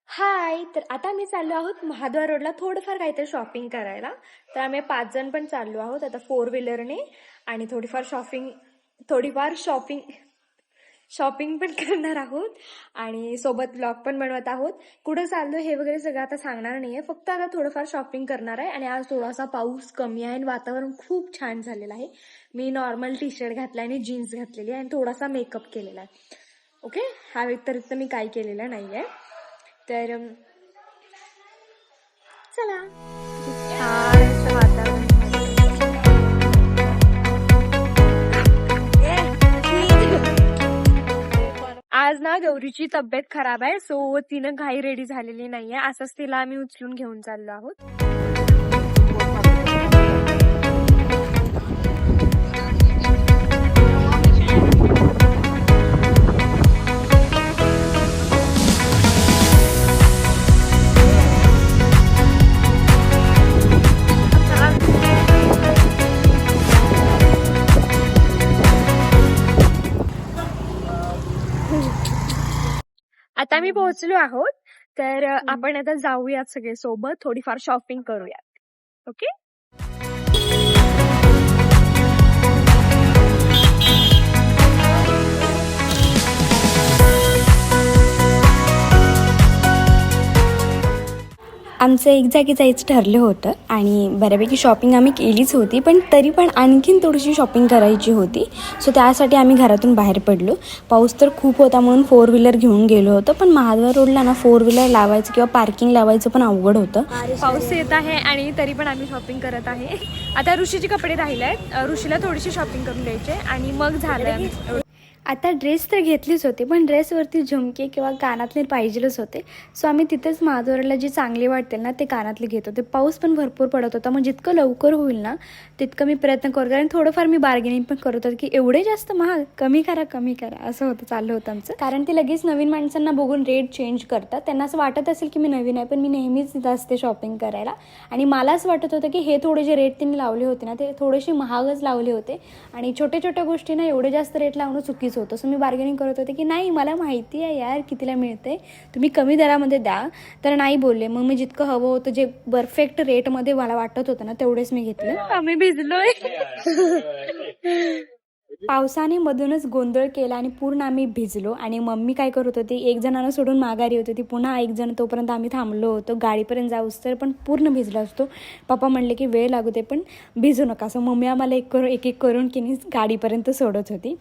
हाय, तर आता आम्ही चाललो आहोत महाद्वार रोडला थोडंफार काहीतरी शॉपिंग करायला. तर आम्ही 5 जण पण चाललो आहोत आता 4 व्हीलरने आणि थोडीफार शॉपिंग शॉपिंग पण करणार आहोत आणि सोबत ब्लॉग पण बनवत आहोत. कुठं चाललो हे वगैरे सगळं आता सांगणार नाहीये, फक्त आता थोडंफार शॉपिंग करणार आहे. आणि आज थोडासा पाऊस कमी आहे आणि वातावरण खूप छान झालेलं आहे. मी नॉर्मल टी शर्ट घातला आणि जीन्स घातलेली आहे आणि थोडासा मेकअप केलेला आहे. ओके, हा व्यतिरिक्त मी काही केलेलं नाहीये. तर चला, छान असं वातावरण आज ना गौरीची तब्येत खराब आहे, सो तिनं घाई रेडी झालेली नाहीये. असंच तिला आम्ही उचलून घेऊन चाललो आहोत. आता मी पोहोचलो आहोत, तर आपण आता जाऊयात सगळे सोबत, थोडीफार शॉपिंग करूयात. ओके. आमचं एक जागी जायचं ठरलं होतं आणि बऱ्यापैकी शॉपिंग आम्ही केलीच होती, पण तरी पण आणखीन थोडीशी शॉपिंग करायची होती. सो त्यासाठी आम्ही घरातून बाहेर पडलो. पाऊस तर खूप होता म्हणून 4 व्हीलर घेऊन गेलो होतो, पण महाद्वार रोडला ना 4 व्हीलर लावायचं किंवा पार्किंग लावायचं पण अवघड होतं. पाऊस येत आहे आणि तरी पण आम्ही शॉपिंग करत आहे. आता ऋषीचे कपडे राहिले आहेत, ऋषीला थोडीशी शॉपिंग करून द्यायचे आणि मग झालं. आता ड्रेस तर घेतलीच होती, पण ड्रेसवरती झुमके किंवा कानातले पाहिजेलच होते. सो आम्ही तिथेच महाद्वारला जे चांगले वाटतील ना ते कानातले घेत होते. पाऊस पण भरपूर पडत होता, मग जितकं लवकर होईल ना तितकं मी प्रयत्न करतो. आणि थोडंफार मी बार्गेनिंग पण करत होते की एवढे जास्त महाग, कमी करा असं होतं, चाललं होतं आमचं. कारण ते लगेच नवीन माणसांना बघून रेट चेंज करतात. त्यांना असं वाटत असेल की मी नवीन आहे, पण मी नेहमीच तिथं असते शॉपिंग करायला. आणि मला असं वाटत होतं की हे थोडे जे रेट त्यांनी लावले होते ना ते थोडेसे महागच लावले होते आणि छोट्या छोट्या गोष्टींना एवढे जास्त रेट लावणं चुकीचं होतं. सो मी बार्गेनिंग करत होते की नाही, मला माहिती आहे यार कितीला मिळते, तुम्ही कमी दरामध्ये द्या. तर नाही बोलले. मग मी जितकं हवं होतं, जे परफेक्ट रेटमध्ये मला वाटत होतं ना तेवढेच मी घेतले. आम्ही भिजलोय. पावसाने मधूनच गोंधळ केला आणि पूर्ण आम्ही भिजलो. आणि मम्मी काय करत होती, एक जणांना सोडून माघारी होती, ती पुन्हा एक जण. तोपर्यंत आम्ही थांबलो होतो गाडीपर्यंत जाऊस तर, पण पूर्ण भिजलो असतो. पप्पा म्हणले की वेळ लागू दे पण भिजू नका. असं मम्मी आम्हाला एक एक करून की गाडीपर्यंत सोडत होती.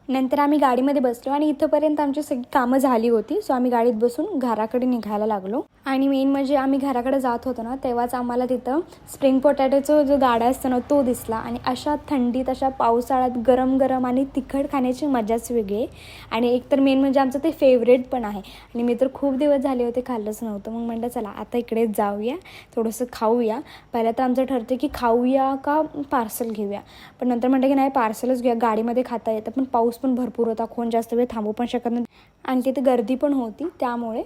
नंतर आम्ही गाडीमध्ये बसलो आणि इथंपर्यंत आमची सगळी कामं झाली होती. सो आम्ही गाडीत बसून घराकडे निघायला लागलो. आणि मेन म्हणजे आम्ही घराकडे जात होतो ना तेव्हाच आम्हाला तिथं स्प्रिंग पोटॅटोचा जो गाडा असतो ना तो दिसला. आणि अशा थंडीत, अशा पावसाळ्यात गरम गरम आणि तिखट खाण्याची मजाच वेगळी आहे. आणि एकतर मेन म्हणजे आमचं ते फेवरेट पण आहे. आणि मी तर खूप दिवस झाले होते खाल्लंच नव्हतं. मग म्हटलं चला आता इकडेच जाऊया, थोडंसं खाऊया. पहिलं तर आमचं ठरतं की खाऊया का पार्सल घेऊया, पण नंतर म्हटलं की नाही पार्सलच घेऊया, गाडीमध्ये खाता येतं. पण पाऊस पण भरपूर होता, कोण जास्त वेळ थांबू पण शकत नाही आणि तिथे गर्दी पण होती त्यामुळे.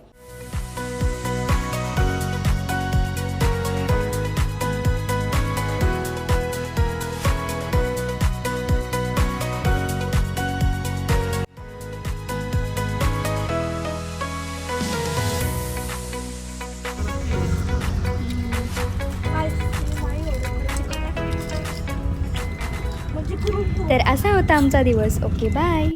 तर असा होता आमचा दिवस. Okay, bye.